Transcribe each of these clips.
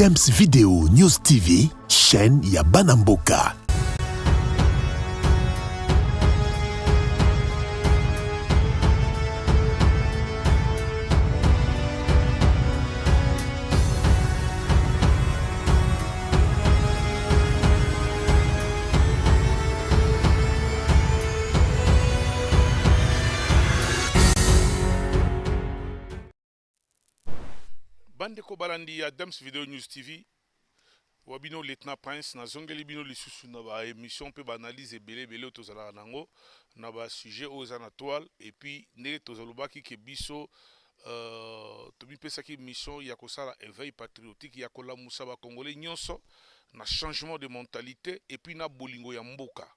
Dems Video News TV, chaîne ya Banamboka. Bandeko balandi ya Dems Video News TV wabino Lieutenant Prince na zongeli bino lisusu na ba émission pe ba analyse belé tozala nango na ba sujet aux na toile et puis ne tozalobaki ke biso tobi pesaki mission ya kosala éveil patriotique ya kolamusa ba congolais nyonso na changement de mentalité et puis na bolingo ya mboka.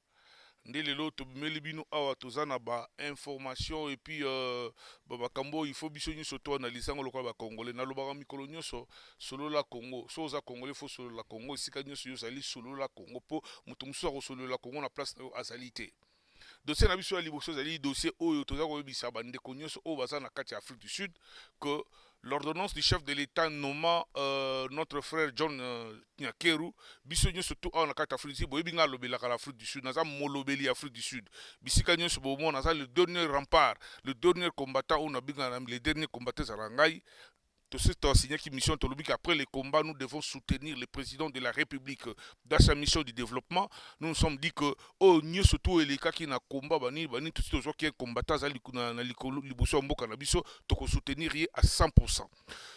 Ndélelo tobimeli bino awa tozana ba information et puis bakambo il faut biso nyonso to analyser ngolo kwa ba congolais na lobaka mikolo nyonso solo la Congo so za congolais faut solo la Congo sika nyonso yo sali solo la Congo po mutu muso ko solo la Congo na place na azalité dossier na biso ya liboso zali dossier oyo toza ko yebisa bande ko nyonso o baza na kati ya Afrique du Sud que l'ordonnance du chef de l'État nommant notre frère John Nyakeru, bisogno surtout en Afrique du Sud, boyebinga lobela la Afrique du Sud, naza molobeli Afrique du Sud. Bisika nyoso bomo naza le dernier rempart, le dernier combattant on a binga les derniers combattants zarangai. Tout ce qui a signé qui mission tolobi qu'après les combats nous devons soutenir le président de la République dans sa mission du développement. Nous nous sommes dit que oh ni surtout les cas qui na combat bani tout ce qui est combattant za na likolo liboso mboka na biso to ko soutenir à 100%.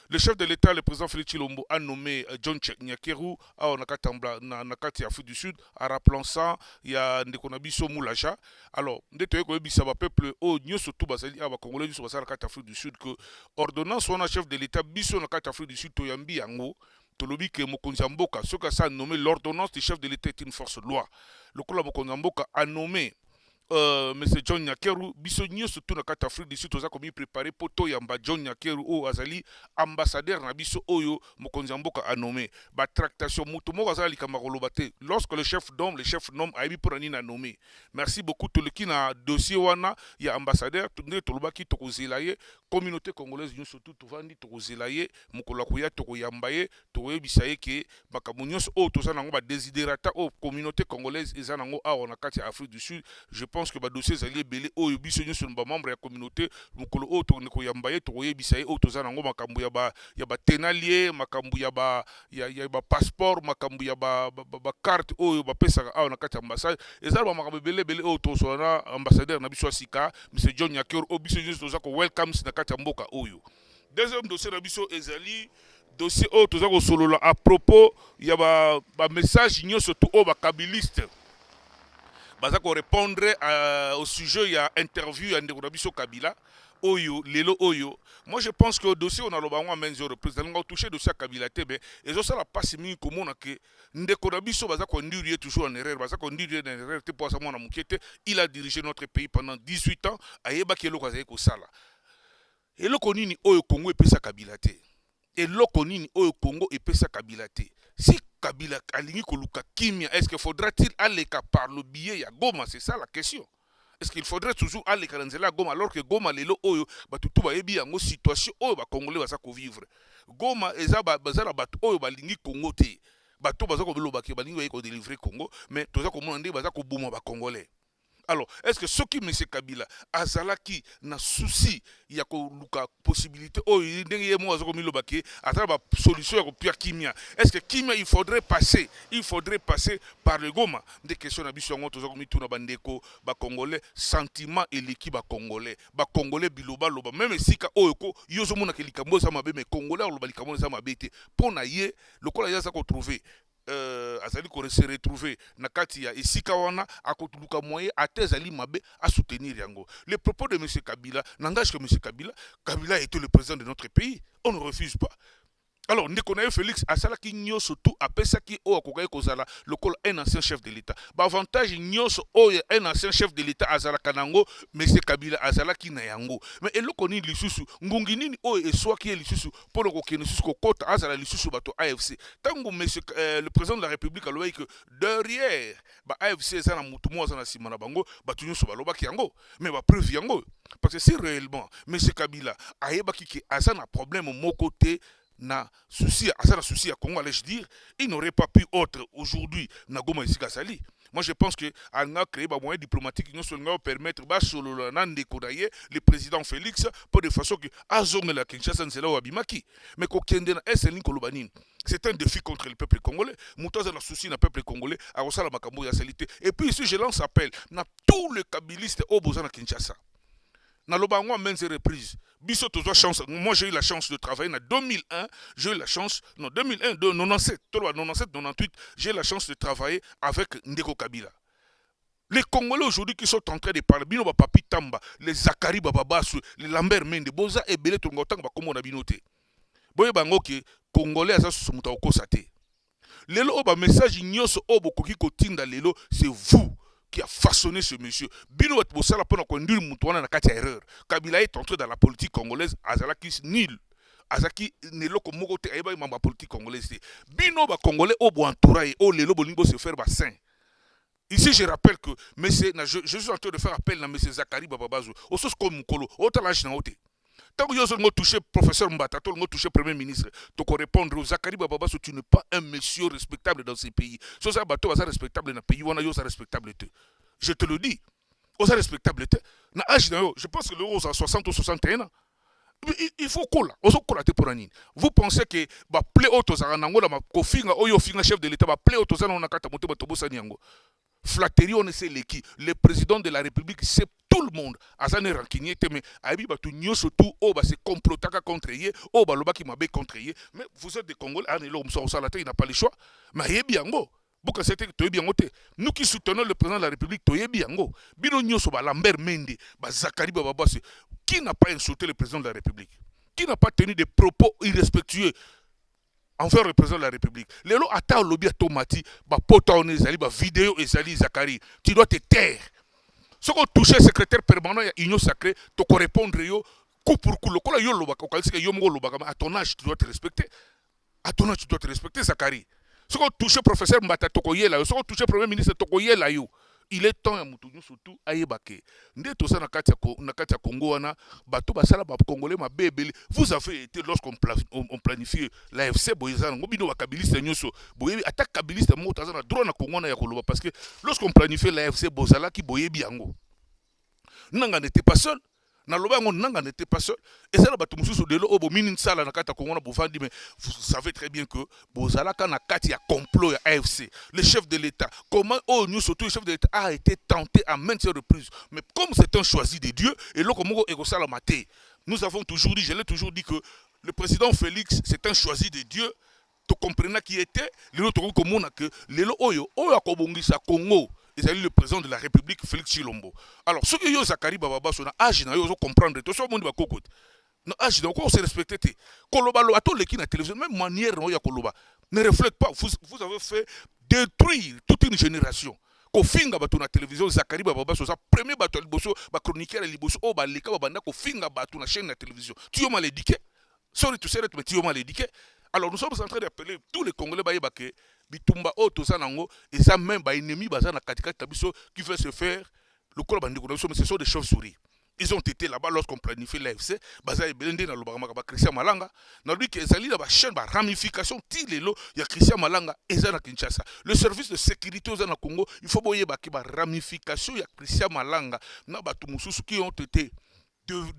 Le chef de l'État, le président Félix Tshilombo, a nommé John Nyakeru à Nakati Afrique du Sud, en rappelant ça, il y a Ndekonabiso Moulaja. Alors, Ndetoye Koyebisa, peuple, oh, nous surtout, Basali, à Congolais, sur Nakati Afrique du Sud, que ordonnance, on a chef de l'État, Biso Nakati Afrique du Sud, Toyambi Yango, Tolobi ke Mokonzamboka, ce que ça a nommé l'ordonnance du chef de l'État est une force de loi. Le Kola Mokonzamboka a nommé M. John Nyakeru, bisogno surtout na kati Afrique du Sud, toza komi préparé poto yamba John Nyakeru o azali ambassadeur na biso oyo mokonzi mboka a nommé ba tractation mutu moko azali likamba kolobate lorsque le chef nomme aibi pour nini na nommé. Merci beaucoup to leki na dossier wana ya ambassadeur tunde tolobaki tokozela ye communauté congolaise nyo surtout tovandi tokozela ye mokolo koya tokoyamba ye toyebisa ye ke makambo nyonso o toza nango ba desiderata o communauté congolaise eza nango awa na kati Afrique du Sud. Je pense que ba dossier zali belé o biso nyonso ba membre ya communauté mokolo o to ko yambaye to yebisa ye o toza nango makambo ya ba tenalier makambo ya ba passeport makambo ya ba carte o ba pesa awa na kati ambassade ezala ba makambo belé o to so na ambassadeur na biso asika M. John Nyakeru o biso nyonso toza ko welcome na kati ya mboka oyo. Deuxième dossier na biso ezali dossier o toza ko solola à propos ya ba message nyonso to o ba kabiliste baza ko répondre au sujet il y a interview ya Ndeko Nabiso Kabila oyo lelo oyo. Moi je pense que le dossier on a le bango menzo représentant on touché dossier Kabila tebe ezo sala passe mingi komona ke Ndeko Nabiso baza ko ndurier toujours en erreur baza ko ndurier en erreur te pour ça mona mukete. Il a dirigé notre pays pendant 18 ans ayeba ke loko azali ko sala eloko nini oyo Congo epesa Kabila te eloko nini oyo Congo epesa Kabila te. Si Kabila alingi koluka kimia, est-ce qu'il faudra-t-il aller par le biais ya Goma? C'est ça la question. Est-ce qu'il faudrait toujours aller à Goma alors que Goma lelo oyo batutu ba yebi yango situation oyo ba congolais baza ko vivre. Goma eza bazala batu oyo balingi Congo te. Batu baza ko loba ke balingi ko délivrer Congo mais toza ko mona nde baza ko boma ba congolais. Alors, est-ce que ce qui M. Kabila azalaki na souci ya ko luka possibilité oh ndenge mo azako milobaki à travers solution ya ko pia kimia. Est-ce que kimia il faudrait passer par le Goma? Des questions na biso ngo tozako mituna bandeko ba congolais sentiment et l'équipe ba congolais biloba loba même sika oyoko yozo mona ke likambo za mabe mais congolais loba likambo za mabe te pona ye lokola ya za ko trouver azali ko se retrouver na kati ya esika wana akotuluka moyen atezali mabe à soutenir yango. Les propos de M. Kabila n'engagent que M. Kabila est le président de notre pays, on ne refuse pas. Alors, Ndekonaye Félix asalaki nyoso tout apesaki o akokai kozala lokola un ancien chef de l'État. Ba avantage nyoso o un ancien chef de l'État azala kanango M. Kabila azalaki na yango. Mais eloko ni lisusu ngungi nini o eswaki lisusu polo ko kene lisusu ko kota azala lisusu bato AFC. Tango le président de la République alobi que derrière ba AFC ezana mutu mo azana sima na bango batu nyoso balobaki yango. Mais ba preuve yango parce que si réellement M. Kabila ayebaki ke azana problème mon côté na souci à Congo, allais-je dire, il n'aurait pas pu être aujourd'hui na Goma ici Sali. Moi, je pense que a créé un moyen diplomatique qui nous permettre le président Félix pour de façon que Azong la Kinshasa ne sera Abimaki. Mais c'est un défi contre le peuple congolais. Moutaza la souci na peuple congolais à Osala Makambo ya salité. Et puis ici, je lance appel na tous les kabylistes au Bozana Kinshasa. Na lobango maintes reprises. Biso tozo chance. Moi j'ai eu la chance de travailler en 2001, j'ai eu la chance non 2001 de 97, 97 98, j'ai eu la chance de travailler avec Ndeko Kabila. Les Congolais aujourd'hui qui sont en train de parler, Bino Papi Tamba, les Zakari Bababasu, les Lambert Mende, Boza et Belé Tongotang ba comme on a binoté. Boye bango ki Congolais asa sumuta okosate. Lelo oba message nyoso obo koki kotinda lelo, c'est vous qui a façonné ce monsieur. Bino Bosala pendant qu'on dit Moutouana na kati erreur. Kabila est entré dans la politique congolaise, Azalaki nul. Azaki nelo ko moko te ayeba mamba politique congolaise. Bino ba congolais obo entouré o lelo bolingo se faire ba saint. Ici, je rappelle que je suis en train de faire appel à M. Zakari Bababazou, au sens comme Mukolo, au talage na ote. Tant que vous avez touché professeur Mbata, vous avez touché premier ministre, tu peux répondre aux Zakari Bababazou, tu n'es pas un monsieur respectable dans ces pays. Si vous avez bateau, vous êtes respectable dans le pays, vous êtes respectable. Je te le dis, vous êtes respectable. Je pense que l'euro est à 60 ou 61 ans. Il faut coller, vous pensez que ba play auto za nango la kofinga oyo finga chef de l'état ba play auto za na nakata moto batobosa nyango. Flatterie, on sait qui. Le président de la République, c'est tout le monde. Azane rancunier, mais Aibi Batu Nyo surtout, oh, bah, c'est complotaka contre yé, oh, bah, loba qui m'a bé contre yé. Mais vous êtes des Congolais, il n'a pas le choix. Mais yé biango. Boka c'était que bien oté. Nous qui soutenons le président de la République, toye biango. Bino Nyo so ba Lambert Mende, ba Zakari Bababase. Qui n'a pas insulté le président de la République? Qui n'a pas tenu des propos irrespectueux envers le président de la République? Les lots attendent le lobby à Tomati, bah pota on est allé, bah vidéo et Zali Zakari. Tu dois te taire. Ce qu'on touche le secrétaire permanent à Union Sacrée, tu peux répondre yo, coup pour coup. Le cola yo loba, quand c'est que yo mo loba, à ton âge tu dois te respecter. À ton âge tu dois te respecter, Zakari. Ce qu'on touche le professeur Mbata Tokoye là, ce qu'on touche le premier ministre Tokoye là yo. Il est temps à Moutouniou surtout à Yébake. Ndé tout ça na katia Congo wana, bato basala ba Congolais ma bébé. Vous avez été lorsqu'on planifie l'AFC Boyezan, ngobino ba kabiliste nyoso. Boyebi attaque kabiliste mo tazana droit na Congo na ya koloba parce que lorsqu'on planifie l'AFC Bozala ki boyebi yango. Nanga n'était pas seul. Na loba ngo nanga n'était pas seul. Et ça la bato mususu de lo obo minin sala na kata Congo na bofandi mais vous savez très bien que Bozala kana kati ya complot ya AFC, le chef de l'État, comment nous surtout le chef de l'État a été tenté à maintes reprises. Mais comme c'est un choisi de Dieu et là comme ego maté, nous avons toujours dit, je l'ai toujours dit que le président Félix c'est un choisi de Dieu. Tu comprenais qui était le autre comme que le oyo akobongisa Congo. Et le président de la République, Félix Chilombo. Alors, ceux qui ont Zakari Bababa, sont âge, ils ont comprendre. Tout le monde va cocotte. Non, âge, donc on se respecte. Koloba, à tous les qui na télévision, même manière, Koloba, ne reflète pas. Vous avez fait détruire toute une génération. Kofinga batu na télévision, Zakari Bababa, c'est ça. Premier bateau, le chroniqueur, le bosso, oh, bah, les cas, bah, kofinga batu na chaîne na télévision. Tu as mal éduqué. Sorry, tu sais, mais tu as mal éduqué. Alors, nous sommes en train d'appeler tous les Congolais, bitumba o toza nango et ça même ba ennemi baza na katikati tabiso qui veut se faire le col bandiko mais ce sont des chauves-souris. Ils ont été là-bas lorsqu'on planifie l'AFC, baza ebelende na lobaka ba Christian Malanga, na lui que ezali na ba chaîne ba ramification tilelo ya Christian Malanga eza na Kinshasa. Le service de sécurité aux na Congo, il faut boyer ba ramification ya Christian Malanga na batu mususu qui ont été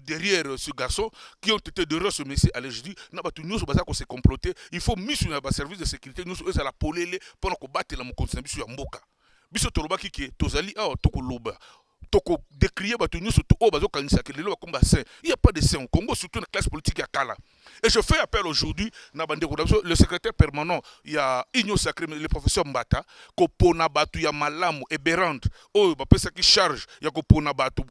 derrière ce garçon, qui ont été derrière ce monsieur, allez je dis, nous s'est comploté, il faut mis sur un service de sécurité, nous sommes à la polele pendant qu'on batte la consommation sur Mboka. Biso toloba qui est, tozali, toko loba. Toko décrier nous surtout au bazo kanisa que les lois comme saint. Il n'y a pas de saint au Congo, surtout dans la classe politique à Kala. Et je fais appel aujourd'hui, le secrétaire permanent, il y a Igno Sacré, le professeur Mbata, Kopona Batu ya Malamu et Berand, oh, ça qui charge, il y a Kopona Batu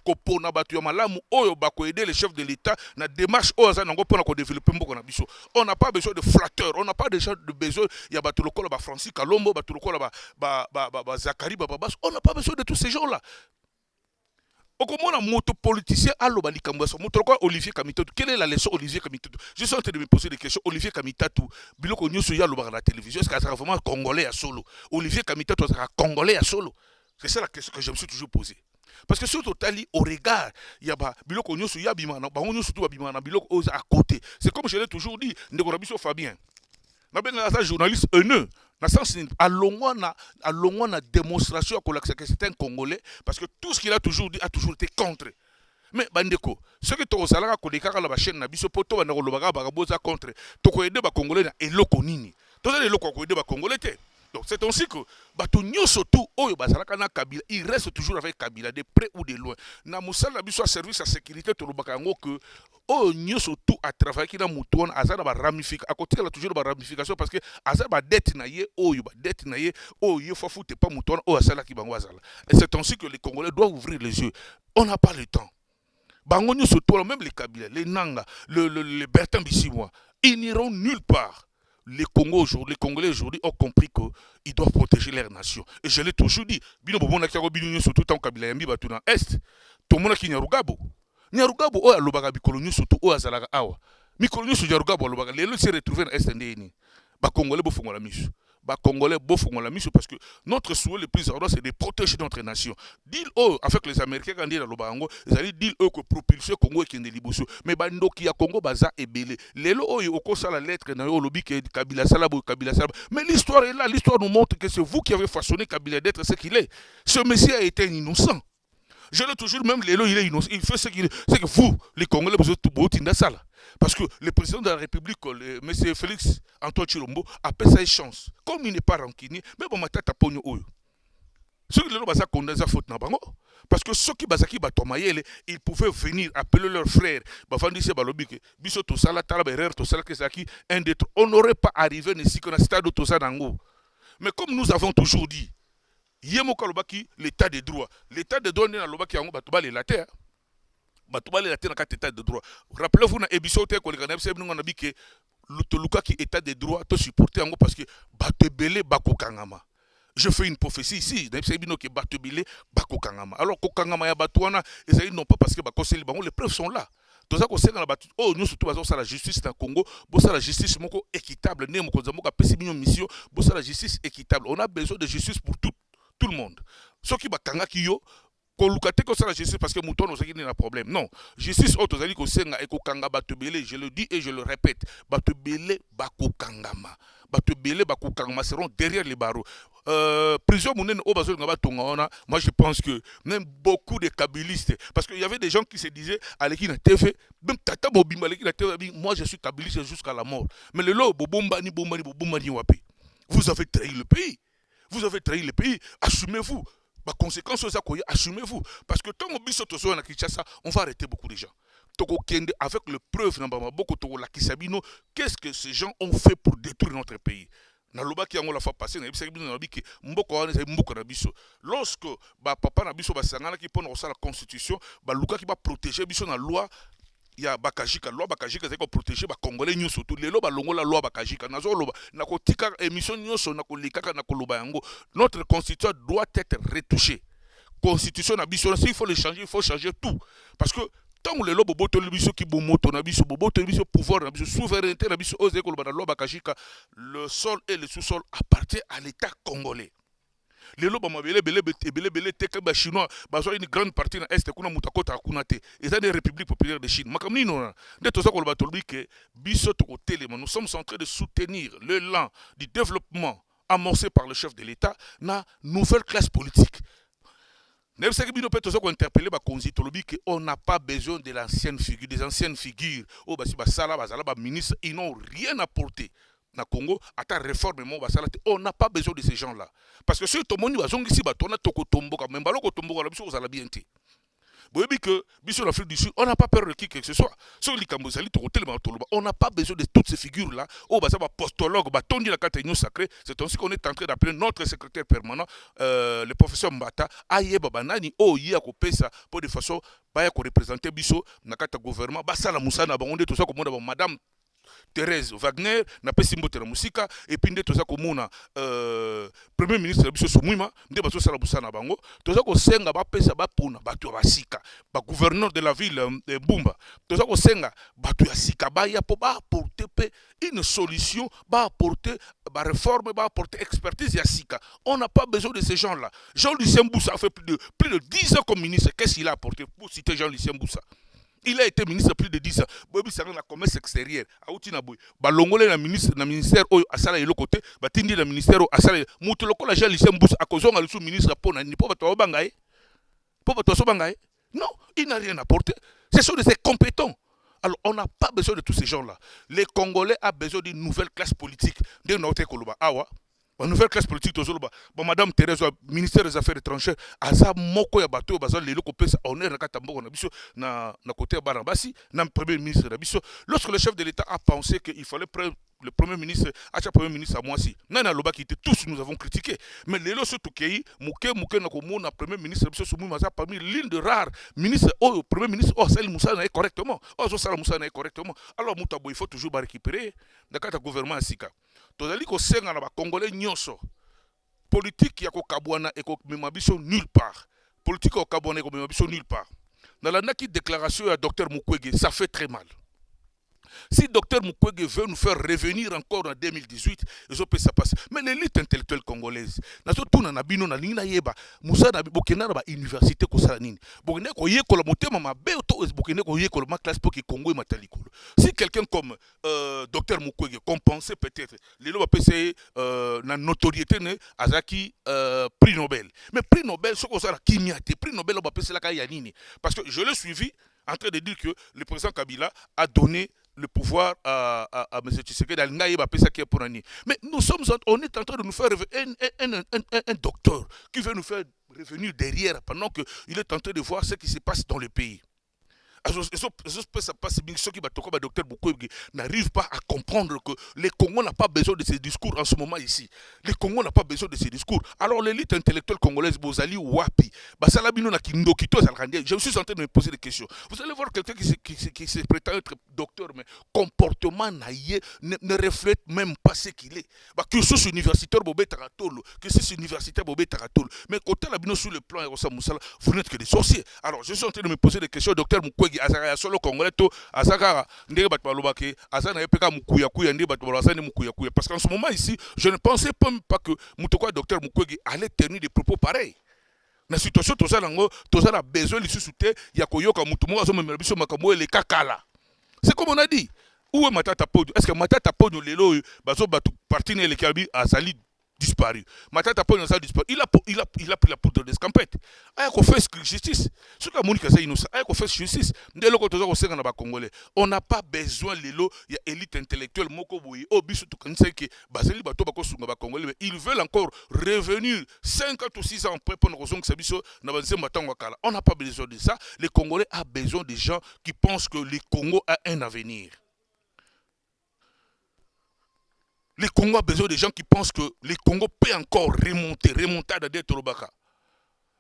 ya Malamu, oh, bako aider les chefs de l'État, na démarche, oh, ça n'a pas qu'on développe un peu biso. On n'a pas besoin de flatteurs, on n'a pas déjà de besoin, il y a Batu Lokolo, Francis Kalombo, Batu Lokolo, Zakari, Bababas, on n'a pas besoin de tous ces gens-là. Okomona moto politicien aloba likambaso moto quoi Olivier Kamitatou. Quelle est la leçon Olivier Kamitatou? Je suis en train de me poser des questions. Olivier Kamitatou, biloko nyoso ya loba la télévision, est-ce que ça sera vraiment congolais à solo? Olivier Kamitatou sera congolais à solo? C'est ça la question que je me suis toujours posée. Parce que surtout tali au regard, il y a ba biloko nyoso ya bimana, ba nyoso tout bimana biloko aux à côté. C'est comme je l'ai toujours dit, ndeko rabiso Fabien. Na benga ça journaliste haineux. Na sens à longwa na démonstration que c'est un Congolais parce que tout ce qu'il a toujours dit a toujours été contre. Mais bandeko, ce que tu as kolekaka la chaîne na biso poto bana kolobaka bakaboza contre, to ko aider ba Congolais na eloko nini. To za eloko ko aider ba Congolais te. Donc c'est ainsi que bato nyoso tout oyo bazalaka na Kabila, il reste toujours avec Kabila de près ou de loin. Na musala na biso service à sécurité to lobaka ngo que oyo nyoso tout à travailler ki na mutu wana azala ba ramification, à côté la toujours ba ramification parce que azala ba dette na ye oyo ba dette na ye oyo faut foutre pas mutu wana oyo asala ki bango azala. Et c'est ainsi que les Congolais doivent ouvrir les yeux. On n'a pas le temps. Bango nyoso tout, même les Kabila, les Nanga, les Bertin Bissimois, ils n'iront nulle part. Les Congolais aujourd'hui ont compris qu'ils doivent protéger leur nation. Et je l'ai toujours dit. Bino bobo na kiako bino surtout tant Kabila yambi batu na est. To mona ki Nyarugabo. Nyarugabo o alobaka bikolonio surtout o azalaka awa. Mikolonio sur Nyarugabo alobaka lelo se retrouver na est ndeni. Ba Congolais bo fongola miso. Congolais bofongol la mission parce que notre souhait le plus ardent c'est de protéger notre nation. Deal avec les Américains quand ils ont ils allaient deal que propulser Congo et qui est liboso. Mais bandoki ya Congo baza ebele. Lelo oyo okosa la lettre na yo lobi que Kabila Salabo Kabila Salabo. Mais l'histoire est là, l'histoire nous montre que c'est vous qui avez façonné Kabila d'être ce qu'il est. Ce Messie a été un innocent. Je l'ai toujours, même Lélo, il est innocent. Il fait ce qu'il est. C'est que vous, les Congolais, vous êtes tout beau, ça. Parce que le président de la République, M. Félix Antoine Chilombo, appelle ça une chance. Comme il n'est pas rancunier, mais bon, ma tête à pogno. Ceux qui ont condamné à faute, parce que ceux qui ont ils pouvaient venir appeler leurs frères. On n'aurait pas arrivé ici qu'on a stade de Tosa Dango. Mais comme nous avons toujours dit, l'état de droit. L'état de droit n'est pas l'obaki yango batuba les terre. Batuba les terre dans l'état de droit. Rappelez-vous na ebisote ko lekana ebise bingo na bike lutoluka ki état de droit to supporter yango parce que batebele bakokangama. Je fais une prophétie ici, na ebise bino ke batebele bakokangama. Alors kokangama ya batuana ezali non pas parce que bakoseli bango les preuves sont là. Tout ça qu'on sait dans la bataille, oh nous surtout basons la justice dans le Congo, bossa la justice moko équitable, né moko zamoka pesi bino mission, bossa la justice équitable. On a besoin de justice pour tout le monde. Ce qui va kanga kiyo, qu'on lukate ko la justice parce que mouton nous a un problème. Non, justice autre zali ko senga eko kanga batebele, je le dis et je le répète, batebele bako kangama. Batebele bako kangama seront derrière les barreaux. Plusieurs mounen au bazol ngaba tonga, moi je pense que même beaucoup de kabilistes, parce qu'il y avait des gens qui se disaient aleki na TV, même tata mobimba aleki na TV, moi je suis kabiliste jusqu'à la mort. Mais le lo bombani wapi. Vous avez trahi le pays. Vous avez trahi le pays, assumez-vous. Par conséquent, assumez-vous. Parce que tant qu'on a Kinshasa, on va arrêter beaucoup de gens. Avec le preuve, qu'est-ce que ces gens ont fait pour détruire notre pays? Lorsque papa Nabiso Basangana qui prend la constitution, Luka qui va protéger la loi. Il y a Bakajika, loi Bakajika, c'est pour protéger les Congolais, nous surtout les lois, la loi Bakajika, notre constitution doit être retouchée. Constitution, s'il faut le changer, il faut changer tout. Parce que tant que les lois qui pouvoir, souveraineté, le sol et le sous-sol appartiennent à l'État congolais. Les lois chinois, une grande partie de l'Est, et des républiques populaires de Chine. Nous sommes en train de soutenir l'élan du développement amorcé par le chef de l'État dans la nouvelle classe politique. On n'a pas besoin de l'ancienne figure, des anciennes figures. Ils n'ont rien apporté. Na Congo, à ta réforme, on n'a pas besoin de ces gens-là. Parce que si tout le monde va ici, on a Tokotombo, même Baloko Tombo, on a bien été. Vous voyez que, en Afrique du Sud, on n'a pas peur de qui que ce soit. On n'a pas besoin de toutes ces figures-là. Postologue, c'est ainsi qu'on est en train d'appeler notre secrétaire permanent, le professeur Mbata, Aye Babanani, pour de façon, représenter Bisso, Nakata gouvernement, Basala Moussa, tout ça, comme Madame Thérèse Wagner, na pesimbo tera musika, et puis tout ça comme premier ministre de Bisso Soumouima, de baso sala busana bango, tout ça ko senga ba pesa ba pona batu basika, ba gouverneur de la ville de Bumba, tout ça ko senga batu ya sika ba ya po ba apporter une solution, ba apporter réforme, va apporter expertise et sika. On n'a pas besoin de ces gens-là. Jean-Lucien Boussa a fait plus de 10 ans comme ministre. Qu'est-ce qu'il a apporté pour citer Jean-Lucien Boussa? Il a été ministre plus de 10 ans. Bobi Sarr na commerce extérieur. Aouti na boy. Balongole na ministère oyo asala yelo côté. Batindi na ministère oyo asala. Mutuloko la Jean-Lucien Boussa akozonga le sous-ministre pona ni po bato bangaye. Po bato so bangaye. Non, il n'a rien apporté. Ce sont des compétents. Alors, on n'a pas besoin de tous ces gens-là. Les Congolais ont besoin d'une nouvelle classe politique. D'une autre Koloba. Ah ouais. Une nouvelle classe politique, bon, Madame Thérèse, ministère des Affaires étrangères, Aza Moko ya bateau, Bazal, les locaux pèsent honneur à Katambo, na côté Barabasi, na premier ministre d'Abisso. Lorsque le chef de l'État a pensé qu'il fallait prendre le premier ministre, le premier ministre à moi aussi. Nana Loba qui était tous, nous avons critiqué. Mais les lois surtout qui Mouké, na Komo, na premier ministre d'Abisso, Soumou Maza, parmi l'une de rares ministres, oh, premier ministre, oh, Salim Moussa n'a correctement. Oh, Salim Moussa n'a correctement. Alors, Moutabo, il faut toujours récupérer. Dans le gouvernement à Sika. Tozali ko senga na ba Congolais nyonso. Politique ya ko kabwana et ko memabiso nulle part. Politique ko kabwana et ko memabiso nulle part. Dans la naki déclaration à Dr Mukwege, ça fait très mal. Si Dr Mukwege veut nous faire revenir encore en 2018, ils ont fait ça passer. Mais l'élite intellectuelle congolaise, na tout na bino na lingna yeba, musa na bokena ba université ko sala nini. Bokene ko yekola motema mabe to bokene ko yekola ma classe pour que Congo matalikolo. Si quelqu'un comme Dr Mukwege compensait peut-être les lois PC na notoriété ne azaki prix Nobel. Mais prix Nobel ce ko sala kimiate, prix Nobel ba PC la ka ya nini. Parce que je l'ai suivi en train de dire que le président Kabila a donné le pouvoir à M. Tshisekedi mais nous sommes, on est en train de nous faire un docteur qui veut nous faire revenir derrière pendant qu'il est en train de voir ce qui se passe dans le pays. Ceux qui docteur Mukwege n'arrivent pas à comprendre que les Congos n'ont pas besoin de ces discours en ce moment ici. Les Congos n'ont pas besoin de ces discours. Alors l'élite intellectuelle congolaise, Bozali Wapi, je suis en train de me poser des questions. Vous allez voir quelqu'un qui se prétend être docteur, mais comportement ne reflète même pas ce qu'il est. Que ce soit universitaire Bobé Taratolo, que ce soit universitaire Bobé Taratolo, mais côté la sur le plan vous n'êtes que des sorciers. Alors je suis en train de me poser des questions, docteur Mukwege. Solo Congolais to azaka ndenge bato balobaki azana epeka mukuya kuya ndenge bato balazani mukuya kuya parce qu'en ce moment ici je ne pensais même pas que mutoko docteur Mukwege allait tenir des propos pareils. Na situation tozala besoin de sous-souté ya koyoka mutu mo azomemela biso makambo ele kakala. C'est comme on a dit. Où est Matata Ponyo? Est-ce que Matata Ponyo lelo bazo batu parti ne le kabi azali disparu. Matata Ponyo a disparu. Il a pris la poudre d'escampette. Aya ko fait justice. Ce que Monika Zaï innocent. Aya ko fait justice. Ndelo ko tozo ko senga na ba Congolais. On n'a pas besoin lelo ya élite intellectuelle moko boyi. O biso to kanisa ke bazeli bato ba ko sunga ba Congolais. Ils veulent encore revenir 5 ou 6 ans après pour nous que biso na ba nzemba tango kala. On n'a pas besoin de ça. Les Congolais ont besoin de gens qui pensent que le Congo a un avenir. Les Congos ont besoin de gens qui pensent que le Congo peut encore remonter à Torobaka.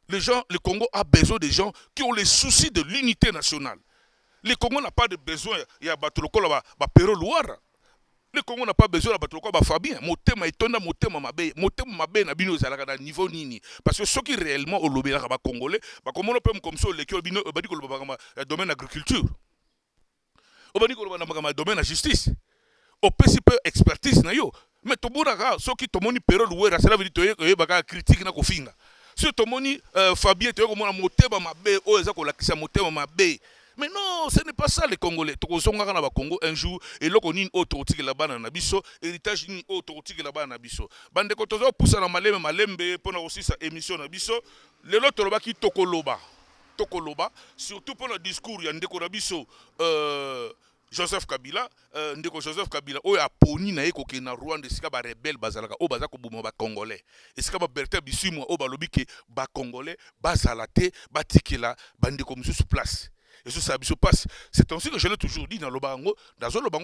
Le Congo a besoin de gens qui ont les soucis de l'unité nationale. Le Congo n'a pas de besoin, il y a Batoloko là, Pero Loire. Le Congo n'a pas besoin de Batoloko Fabien. Motema Etonda, Motema Mabe, Nabino Zalaka, niveau Nini. Parce que ceux qui réellement ont lobby là, Congolais, comment on peut comme ça, les Kiobino, Obadiko le domaine agriculture. Obadiko le domaine de justice. Au principe expertise na yo mais to buraka soki to moni pero luwera cela veut dire que baka critique na kofinga si to moni Fabien to ko mona motema mabe o eza ko lakisa motema mabe mais non ce n'est pas ça les Congolais to ko songa na ba Congo un jour et loko nini autotique la bana na biso héritage ni autotique la bana na biso bande ko tozo poussa na malembe pona aussi sa émission na biso le lot to baki tokoloba surtout pour le discours ya ndeko na biso Joseph Kabila, ndeko Joseph Kabila, oyo aponi na eko ke na Rwanda sika ba rebelle bazalaka o bazako buma ba Congolais. Et sika ba Bertin Bisimwa o ba lobi ke ba Congolais bazalate batikela bandeko mususu place. Et ça se passe. C'est ainsi que je l'ai toujours dit dans le Bango,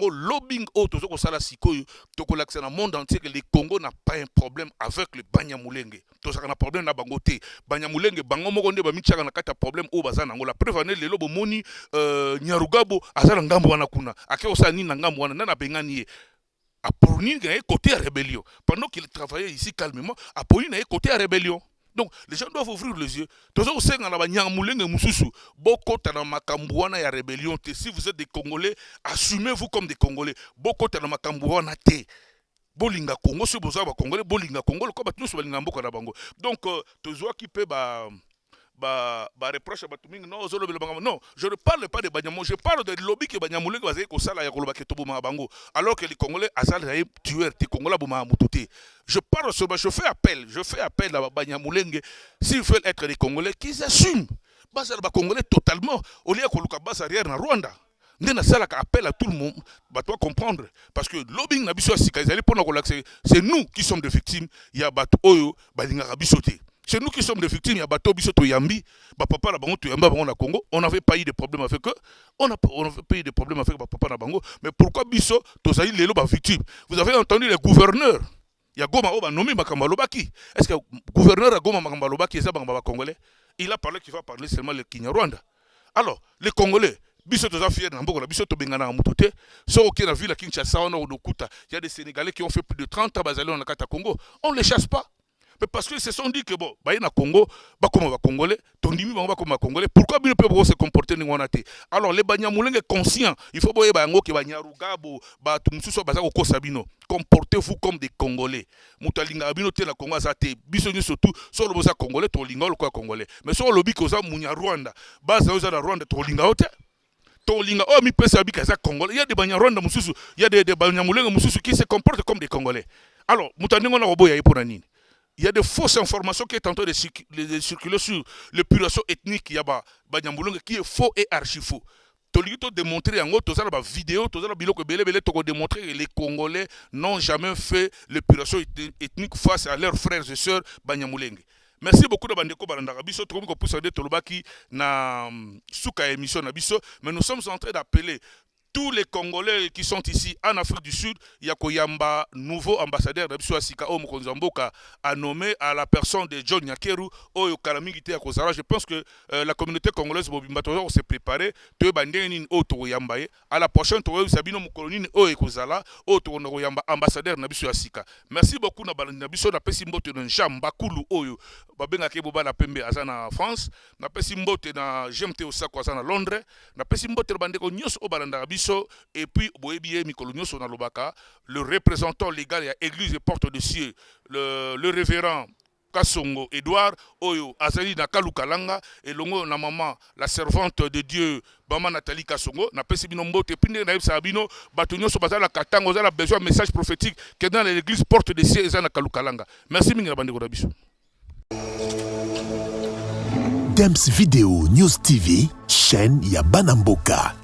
lobbying auto ko sala sikoyo, to ko l'accès dans le monde entier que le Congo n'a pas un problème avec le Banyamulenge. To ça un problème na bangote. Banyamulenge bango moko nde ba mitchaka na kata problème o bazana ngo la preuve ne lelo bo moni Nyarugabo azala ngambo wana kuna. Ake osa ni na ngambo wana na bengani ye. Aponi na côté à rébellion. Pendant qu'il travaillait ici calmement, aponi na côté à rébellion. Donc, les gens doivent ouvrir les yeux. Ya rébellion. Si vous êtes des Congolais, assumez-vous comme des Congolais. bolinga Congo so boza ba congolais bolinga Congo ko batu so balinga mboka na bango. Donc tozwa ki pe ba reproche ba tumingi non zolo belo bango. Non, je ne parle pas de Banyamulenge, je parle de lobby que Banyamulenge bazé ko sala ya ko loba ke to boma bango alors que les Congolais azal tueur te Congolais boma mututé. Je parle sur je fais appel à Banyamulenge s'ils veulent être des Congolais qu'ils assument. Bazal ba Congolais totalement au lieu ko luka basa arrière na Rwanda. Ndena sala ka appel à tout le monde, bah toi comprendre parce que lobbying na biso sika ezali pona ko c'est nous qui sommes des victimes, ya bato oyo balinga bisoté. C'est nous qui sommes des victimes, il y a bateau bisoto yambi, bah papa la bango tu yamba bango na Congo, on n'avait pas eu de problème avec eux, on avait pas eu de problème avec papa na bango, mais pourquoi biso tozali lelo ba victime? Vous avez entendu les gouverneurs, il y a Goma Oba nommé Makamba Lobaki. Est-ce que le gouverneur a Goma Makamba Lobaki est un congolais? Il a parlé qu'il va parler seulement le Kinyarwanda. Alors, les Congolais, biso toza fier na mboka na biso to bengana mututé so ok na ville à Kinshasa on a Odokuta, il y a des Sénégalais qui ont fait plus de 30 ans bazali on a kata Congo, on les chasse pas. Mais parce qu'ils se sont dit que bon, bah na Congo, bah comme va congolais, ton dimi va comme congolais, pourquoi bien peut se comporter n'ingwanate? Alors les Banyamulenge conscients, il faut boyer bango ke banyaruga bo ba tumsuso baza ko sabino. Comportez-vous comme des Congolais. Mutalinga abino te na Congo azate, biso ni surtout sur le boza congolais to linga lo congolais. Mais sur le lobby ko za munya Rwanda, baza oza na Rwanda to linga ote. Tolinga oh mi pesa bika za congolais, il y a des Banyarwanda mususu, il y a des Banyamulenge mususu qui se comportent comme des Congolais. Alors mutaningo na roboya pour nini? Il y a des fausses informations qui sont en train de circuler sur l'épuration ethnique Yaba Banyamulenge qui est faux et archi faux. Tolito démontrer en gros, la vidéo, la biloko belé démontrer que les Congolais n'ont jamais fait l'épuration ethnique face à leurs frères et sœurs Banyamulenge. Merci beaucoup de Bandeko Barandaka Biso, tout le monde peut Tolobaki na souka émission na Biso, mais nous sommes en train d'appeler tous les Congolais qui sont ici en Afrique du Sud, il y a Koyamba, nouveau ambassadeur de Sika Omokonzamboka, a nommé à la personne de John Nyakeru, Oyo Kalamigite à Kozara. Je pense que la communauté congolaise Bobimbato s'est préparée, à la prochaine, Sabino Mokolonine, Oyo Kozala, Oyo Yamba, ambassadeur de Sika. Merci beaucoup, Nabiso, na Pesimbote de Njamba Kulu Oyo, Babenga Keboba la Pembe Azana France, na Pesimbote na GMT Osako Azana Londres, na Pesimbote Bandeko Nyos Obaranda Biso. Et puis, le représentant légal à l'église des portes de cieux, le révérend Kasongo Edouard, Oyo, Azali Nakalu Kalanga, et longo na maman, la servante de Dieu, Maman Nathalie Kasongo, na Pesibinombo, Tepine, Naïb Sabino, Batunyo Sobazala Katango, on a besoin d'un message prophétique qui est dans l'église porte de cieux, et Nakalu Kalanga. Merci, Minga Bandeko Rabiso. Dems Video News TV, chaîne ya Banamboka.